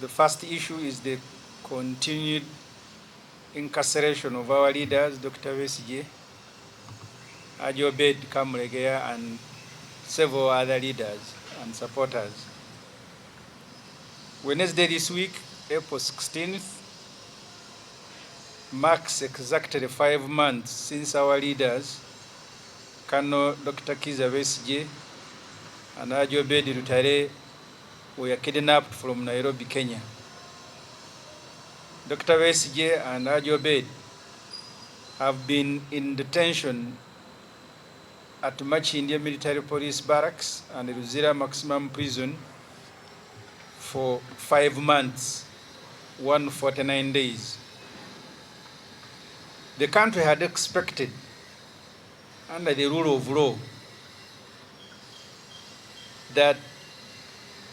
The first issue is the continued incarceration of our leaders, Dr. Besigye, Ajobed Kamuregea, and several other leaders and supporters. Wednesday this week, April 16th, marks exactly 5 months since our leaders, Colonel Dr. Kiza Besigye and Ajobed Rutare, were kidnapped from Nairobi, Kenya. Dr. Besigye and Ajobed have been in detention at Machindia Military Police Barracks and Luzira Maximum Prison for 5 months, 149 days. The country had expected, under the rule of law, that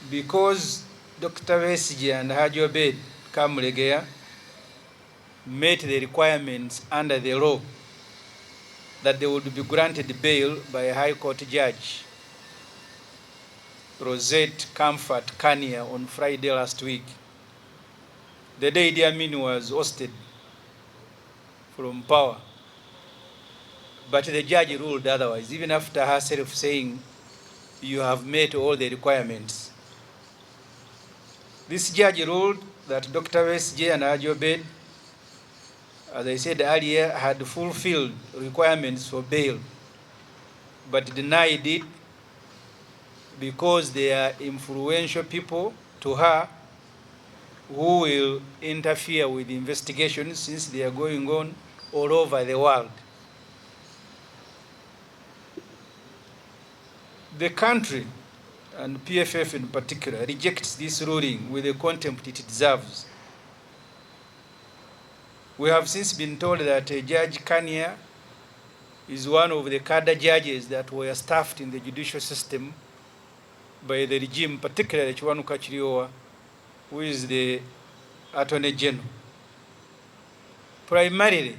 because Dr. Besigye and Ajobed Kamuregea met the requirements under the law, that they would be granted bail by a High Court judge, Rosette Comfort Kania, on Friday last week, the day Idi Amin was ousted from power. But the judge ruled otherwise, even after herself saying, you have met all the requirements. This judge ruled that Dr. Besigye and Ajobed, as I said earlier, had fulfilled requirements for bail, but denied it because they are influential people to her who will interfere with investigations since they are going on all over the world. The country, and PFF in particular, rejects this ruling with the contempt it deserves. We have since been told that Judge Kania is one of the cadre judges that were staffed in the judicial system by the regime, particularly Chiwanuka Chiriowa, who is the Attorney General, primarily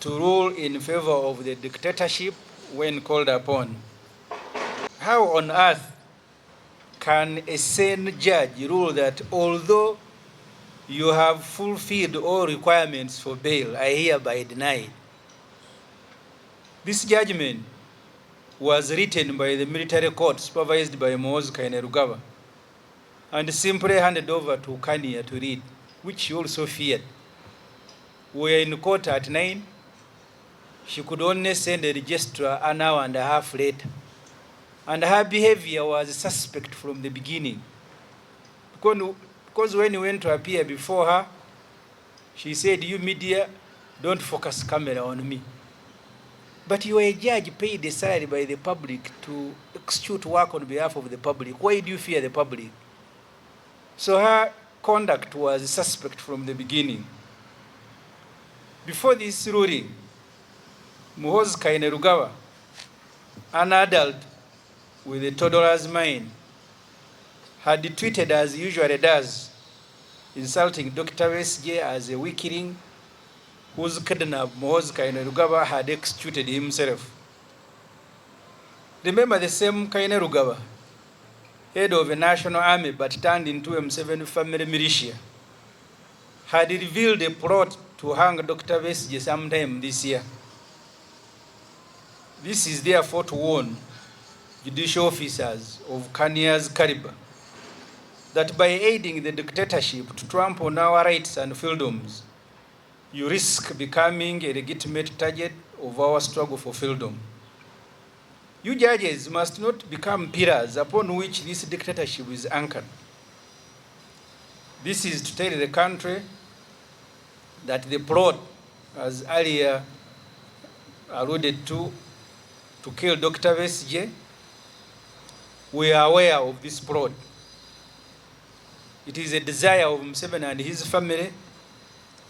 to rule in favor of the dictatorship when called upon. How on earth can a sane judge rule that although you have fulfilled all requirements for bail, I hereby deny? This judgment was written by the military court supervised by Muhoozi Kainerugaba and simply handed over to Kania to read, which she also feared. We were in court at 9. She could only send a registrar an hour and a half later. And her behavior was suspect from the beginning. Because when you went to appear before her, she said, you media, don't focus camera on me. But you are a judge paid a salary by the public to execute work on behalf of the public. Why do you fear the public? So her conduct was suspect from the beginning. Before this ruling, Muhoozi Kainerugaba, an adult with a toddler's mind, had tweeted, as he usually does, insulting Dr. Besigye as a weakling whose kidnap Muhoozi Kainerugaba had executed himself. Remember, the same Kainerugaba, head of a national army but turned into a Museveni family militia, had revealed a plot to hang Dr. Besigye sometime this year. This is therefore to warn judicial officers of Kania's caliber that by aiding the dictatorship to trample on our rights and freedoms, you risk becoming a legitimate target of our struggle for freedom. You judges must not become pillars upon which this dictatorship is anchored. This is to tell the country that the plot, as earlier alluded to kill Dr. Besigye, we are aware of this plot. It is a desire of Museveni and his family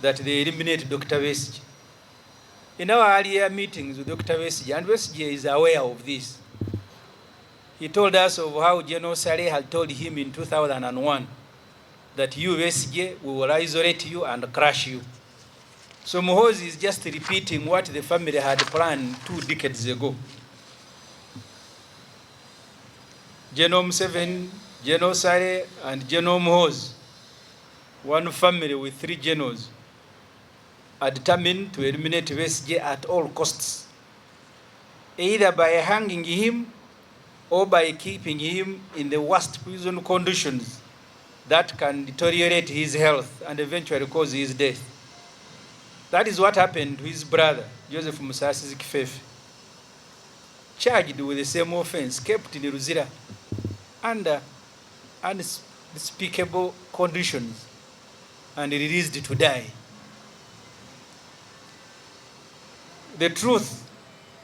that they eliminate Dr. Besigye. In our earlier meetings with Dr. Besigye, and Besigye is aware of this, he told us of how General Saleh had told him in 2001 that you, Besigye, we will isolate you and crush you. So Muhoozi is just repeating what the family had planned 2 decades ago. General Museveni General Sare and General Muhoozi, one family with 3 generals, are determined to eliminate Besigye at all costs, either by hanging him or by keeping him in the worst prison conditions that can deteriorate his health and eventually cause his death. That is what happened to his brother, Joseph Musasizi Kifefe, charged with the same offense, kept in Luzira under unspeakable conditions and released to die. The truth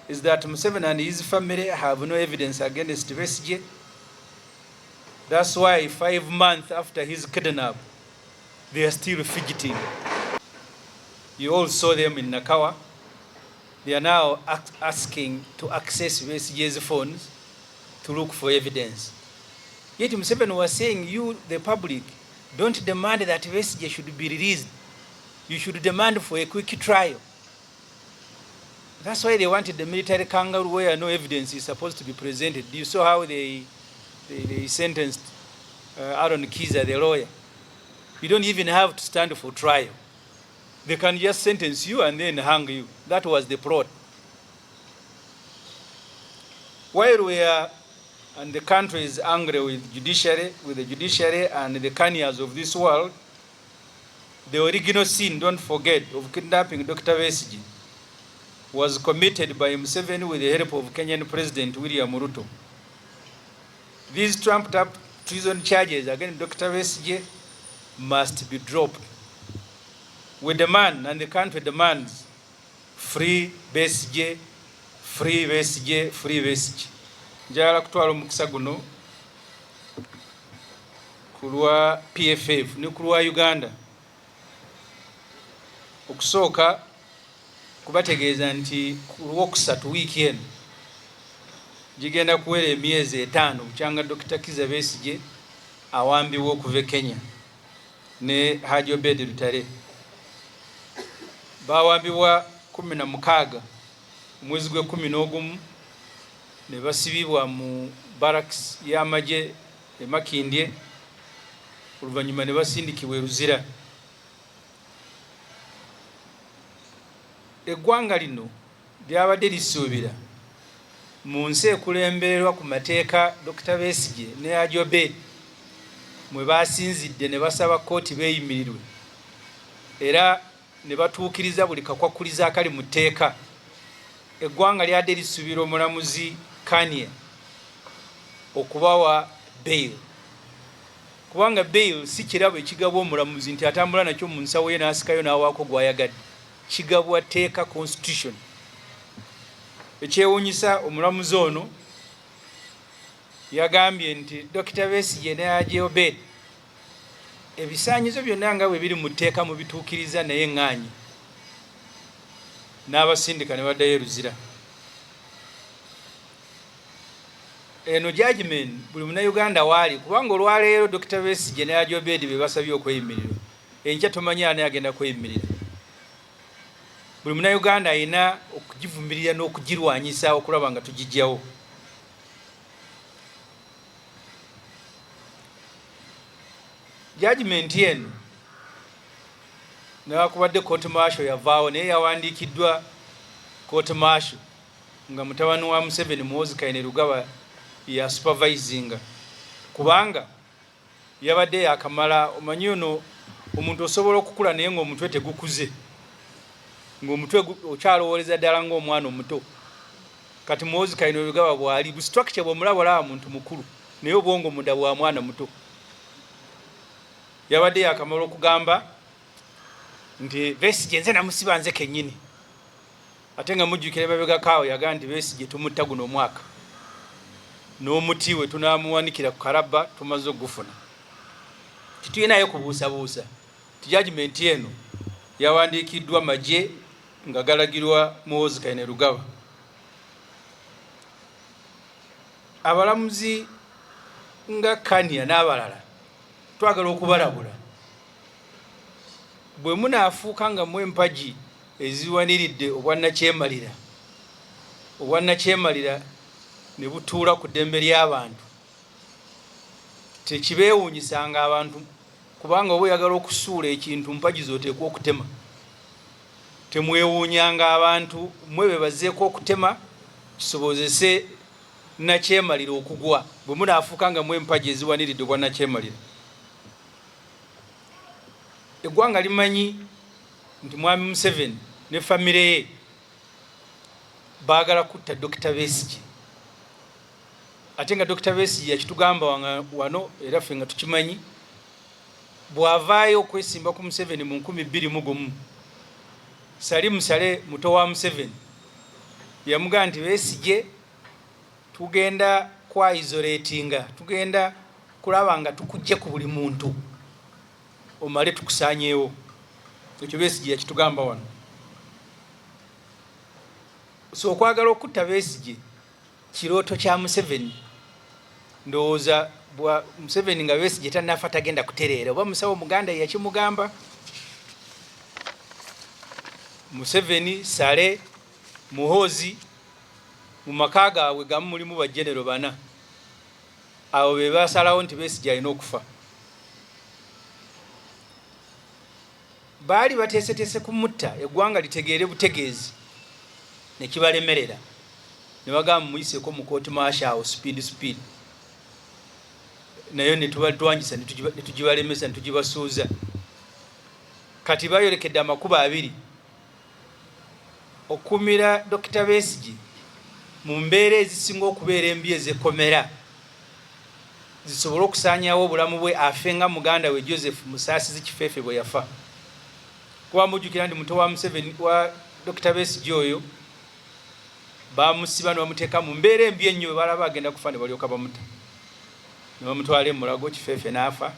is that Museveni and his family have no evidence against Besigye. That's why 5 months after his kidnap, they are still fugitive. You all saw them in Nakawa. They are now asking to access Besigye's phones to look for evidence. Yet Museveni was saying, you, the public, don't demand that Besigye should be released. You should demand for a quick trial. That's why they wanted the military kangaroo where no evidence is supposed to be presented. You saw how they sentenced Aaron Kiza, the lawyer. You don't even have to stand for trial. They can just sentence you and then hang you. That was the plot. While we are, and the country is angry with the judiciary and the Kenyans of this world, the original sin, don't forget, of kidnapping Dr. Besigye was committed by Museveni with the help of Kenyan President William Ruto. These trumped-up treason charges against Dr. Besigye must be dropped. We demand, and the country demands, free Besigye, free Besigye, free Besigye. Njala kutwala omukisa guno kulwa PFF ne kulwa Uganda okusooka kubategeeza nti kulwokusatu wiiki eno gigenda kuwera emyezi 5 bukyanga Dr. Kizza Besigye awambibwa okuva Kenya ne Haji Obed Lutale. Bawambibwa 16 omwezi gwe 11 ne basibibwa mu barracks y'amagye e Makindye, oluvannyuma ne basindikibwa e Luzira. Eggwanga lino lyabadde lisuubira mu nsi ekulembererwa ku mateeka Dr. Besigye ne Haji Obed mwe basinzidde ne basaba kkooti beeyimirirwe era ne batuukiriza buli kakwakuliza akali mu tteeka. Eggwanga lyadde lisuubira omulamuzi Kanye okubawa bail, kubanga bail si kirabo ekigabwa omulamuzi nti atambula nakyo mu nsawo ye n'asikayo n'awaako gw'ayagadde. Kigabwa tteeka, constitution. Ekyewuunyisa omulamuzi ono yagambye nti Dr. Besigye ne Haji Obed ebisaanyizo byonna nga bwe biri mu tteeka mu bituukiriza naye ŋŋaanyi, n'abasindika ne baddayo e Luzira. Eno judgment buli munnayuganda waali, kubanga olwaleero Dr. Besigye ne Haji Obed be basabye okweyimirira, enkya tomanyi ani agenda kweyimirira. Buli munnayuganda alina okugivumirira n'okugirwanyisa okulaba nga tugijjawo. Judgment eno newakubadde court martial yavaawo naye yawandiikiddwa court martial nga mutabani wa Museveni Muhoozi Kainerugaba ya supervisinga, kubanga yabadde yakamala. Omanyi ono omuntu osobola okukula naye ng'omutwe tegukuze, ng'omutwe okyalowooleza ddala ng'omwana omuto. Kati Muhoozi Kainerugaba bw'ali bu structure bw'omulaba olaba muntu mukulu naye obwongo munda bwa mwana muto. Yabadde yakamala okugamba nti Besigye nze namusiba nze kennyini, ate nga mujjukira emabega kaawo yagaa nti Besigye tumutta guno omwaka n'omuti we tunaamuwanikira ku kalabba tumaze okugufuna. Titulinayo kubuusabuusa. Judgment eno yawandiikiddwa magye nga galagirwa Muhoozi Kainerugaba. Abalamuzi nga Kania n'abalala twagala okubalabula. Bwe munaafuuka nga mu empagi eziwaniridde obwannakyemalira ne butuula ku ddembe ly'abantu, tekibeewuunyisanga abantu kubanga oba oyagala okusuula ekintu mpagi z'oteekwa okutema. Temwewuunyanga abantu mwe bebazeeko okutema kisobozese nakyemalira okugwa bwe munaafuuka nga mwe empagi eziwaniridde obwa nakyemalira. Eggwanga limanyi nti mwami Museveni ne famire ye baagala kutta Dr. Besigye, ate nga Dr. Besigye yakitugamba wano era ffe nga tukimanyi, bw'avaayo okwesimba ku Museveni mu 2021 Sali Musale muto wa Museveni yamugamba nti Besigye tugenda kwa isolatinga, tugenda kulaba nga tukujje ku buli muntu omale tukusaanyeewo. Ekyo Besigye yakitugamba wano. So okwagala okutta Besigye kirooto kya Museveni. Ndowooza bwa Museveni nga Besigye tannafa tagenda kutereera oba musawo Muganda yakimugamba. Museveni, Sale, Muhoozi mu maka gaabwe gamu mulimu bajjenero 4. Abo be basalawo nti Besigye alina okufa. Baali bateeseteese kumutta eggwanga litegeere butegeezi ne kibalemerera ne bagamba muyiseeko mu kooti maashawo speed nayo ne tubalwanyisa ne tugibalemesa ne tugibasuuza. Kati bayolekedde amakubo 2 okumira Dr. Besigye mu mbeera ezisinga okubeera embi ez'ekkomera zisobole okusaanyawo obulamu bwe afe nga muganda we Joseph Musaasizi Kifeefe bwe yafa. Kuba mujjukira nti muto wa Museveni wa Dr. Besigye oyo bamusiba ne bamuteeka mu mbeera embi ennyo, balaba agenda kufa ne balyoka bamuta ne bamutwala Mulago, Kifeefe n'afa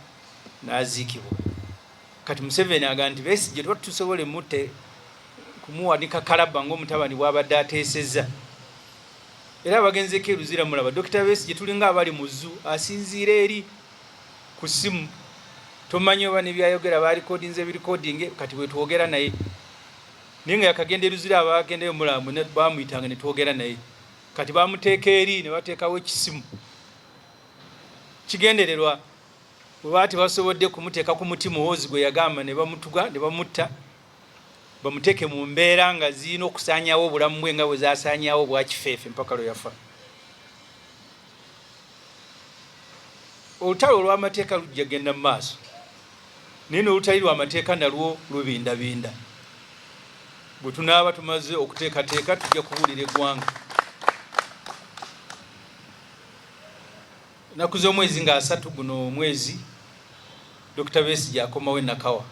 n'aziikibwa. Kati Museveni agamba nti Besigye tusobole mutte kumuwanika kalaba ng'omutabani bw'abadde ateesezza. Era abagenzeeko eruzira mulaba Dr. Besigye tulinga abali mu zoo asinziira eri ku ssimu. Tomanyi oba ne byayogera baalikodinze ebirikodinge kati bwe twogera naye. Naye nga yakagenda eruzira abagendeyo mulamu ne bamuyitanga ne twogera naye. Kati bamuteeka eri ne bateekawo ekisimu. Kigendererwa bwe baati basobodde kumuteeka ku muti Muhoozi gwe yagamba ne bamutuga ne bamutta bamuteeke mu mbeera nga zirina okusaanyawo obulamu bwe nga bwe zaasaanyawo bwa Kifeefe mpaka lwe yafa. Olutalo olw'amateeka lujja genda mu maaso naye n'olutali lw'amateeka nalwo lubindabinda. Bwe tunaaba tumaze okuteekateeka tujja kubuulira eggwanga. Ennaku z'omwezi nga 3 guno omwezi Dr. Besigye akomawo e Nakawa.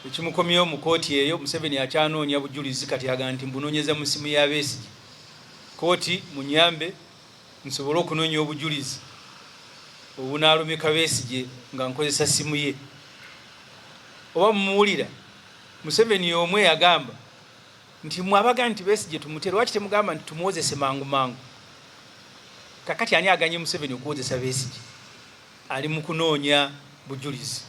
Ekimukomyewo mu kooti eyo Museveni akyanoonya bujulizi kati agamba nti mbunoonyeza mu ssimu ya Besigye. Kooti munyambe nsobole okunoonya obujulizi obunaalumika Besigye nga nkozesa ssimu ye. Oba mumuwulira Museveni omwe yagamba nti mwabaga nti Besigye tumute, lwaki temugamba nti tumuwozese mangu mangu? Kakati ani aganye Museveni okuwozesa Besigye? Ali mu kunoonya bujulizi.